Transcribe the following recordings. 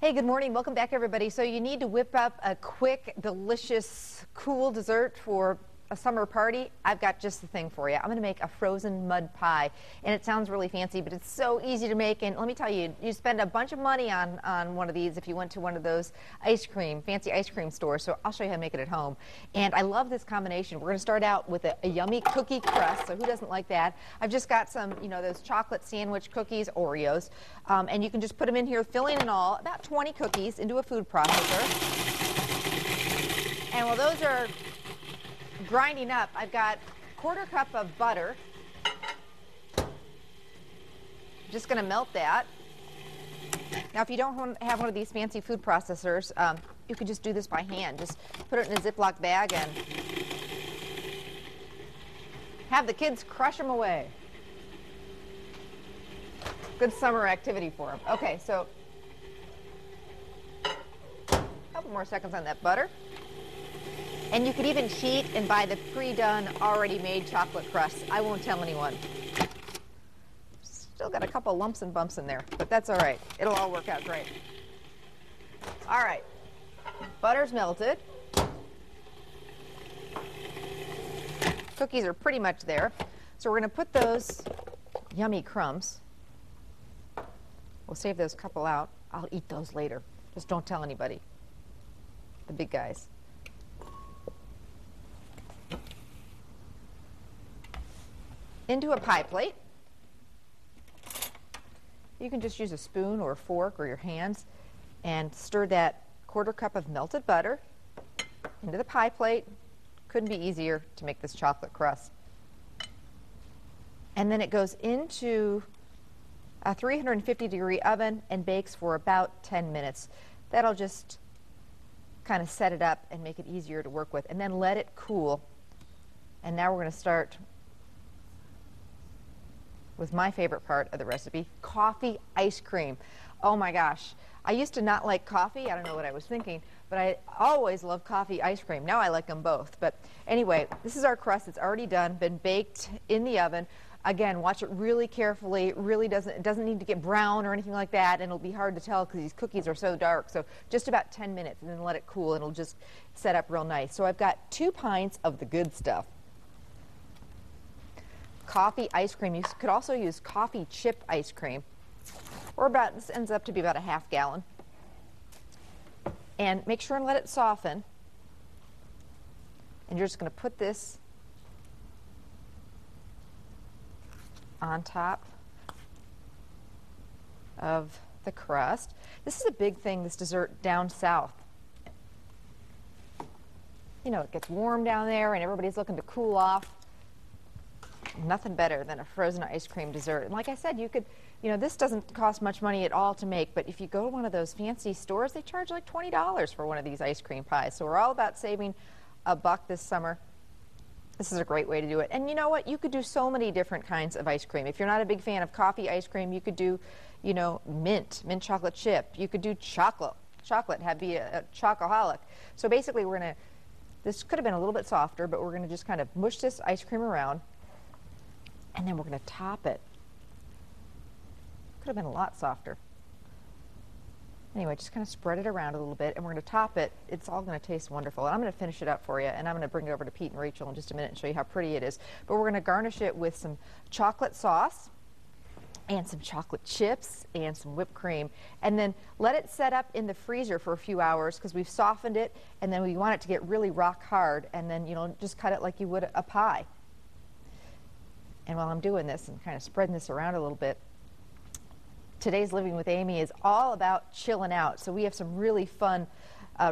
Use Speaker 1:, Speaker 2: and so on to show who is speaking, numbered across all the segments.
Speaker 1: Hey, good morning. Welcome back, everybody. So you need to whip up a quick, delicious, cool dessert for a summer party. I've got just the thing for you. I'm going to make a frozen mud pie, and it sounds really fancy, but it's so easy to make. And let me tell you, you spend a bunch of money on one of these if you went to one of those fancy ice cream stores. So I'll show you how to make it at home. And I love this combination. We're going to start out with a yummy cookie crust. So who doesn't like that? I've just got some, those chocolate sandwich cookies, Oreos, and you can just put them in here, filling and all, about 20 cookies into a food processor. And while those are grinding up, I've got a quarter cup of butter. Just going to melt that. Now, if you don't have one of these fancy food processors, you could just do this by hand. Just put it in a Ziploc bag and have the kids crush them away. Good summer activity for them. Okay, so a couple more seconds on that butter. And you could even cheat and buy the pre-done, already made chocolate crust. I won't tell anyone. Still got a couple lumps and bumps in there, but that's all right. It'll all work out great. All right, butter's melted. Cookies are pretty much there. So we're going to put those yummy crumbs. We'll save those couple out. I'll eat those later. Just don't tell anybody. The big guys. Into a pie plate. You can just use a spoon or a fork or your hands and stir that quarter cup of melted butter into the pie plate. Couldn't be easier to make this chocolate crust. And then it goes into a 350-degree oven and bakes for about 10 minutes. That'll just kind of set it up and make it easier to work with. And then let it cool. And now we're going to start with my favorite part of the recipe, coffee ice cream. Oh my gosh. I used to not like coffee. I don't know what I was thinking, but I always loved coffee ice cream. Now I like them both. But anyway, this is our crust. It's already done, been baked in the oven. Again, watch it really carefully. It doesn't need to get brown or anything like that, and it'll be hard to tell because these cookies are so dark. So just about 10 minutes, and then let it cool, and it'll just set up real nice. So I've got 2 pints of the good stuff. Coffee ice cream. You could also use coffee chip ice cream, or about, this ends up to be about a half gallon. And make sure and let it soften. And you're just going to put this on top of the crust. This is a big thing, this dessert down south. It gets warm down there and everybody's looking to cool off. Nothing better than a frozen ice cream dessert. And like I said, you could, this doesn't cost much money at all to make, but if you go to one of those fancy stores, they charge like $20 for one of these ice cream pies. So we're all about saving a buck this summer. This is a great way to do it. And you know what? You could do so many different kinds of ice cream. If you're not a big fan of coffee ice cream, you could do, mint chocolate chip. You could do chocolate, be a chocoholic. So basically this could have been a little bit softer, but we're going to just kind of mush this ice cream around. And then we're going to top it. Could have been a lot softer. Anyway, just kind of spread it around a little bit, and we're going to top it. It's all going to taste wonderful. And I'm going to finish it up for you, and I'm going to bring it over to Pete and Rachel in just a minute and show you how pretty it is. But we're going to garnish it with some chocolate sauce and some chocolate chips and some whipped cream. And then let it set up in the freezer for a few hours because we've softened it, and then we want it to get really rock hard, and then, just cut it like you would a pie. And while I'm doing this and kind of spreading this around a little bit, today's Living with Amy is all about chilling out. So we have some really fun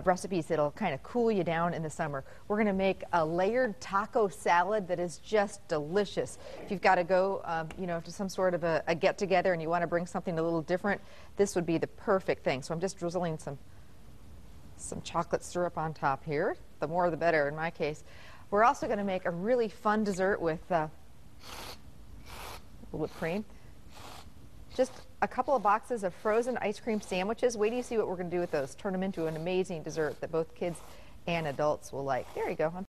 Speaker 1: recipes that'll kind of cool you down in the summer. We're going to make a layered taco salad that is just delicious. If you've got to go, to some sort of a get-together and you want to bring something a little different, this would be the perfect thing. So I'm just drizzling some chocolate syrup on top here. The more the better in my case. We're also going to make a really fun dessert with whipped cream. Just a couple of boxes of frozen ice cream sandwiches. Wait till you see what we're going to do with those. Turn them into an amazing dessert that both kids and adults will like. There you go.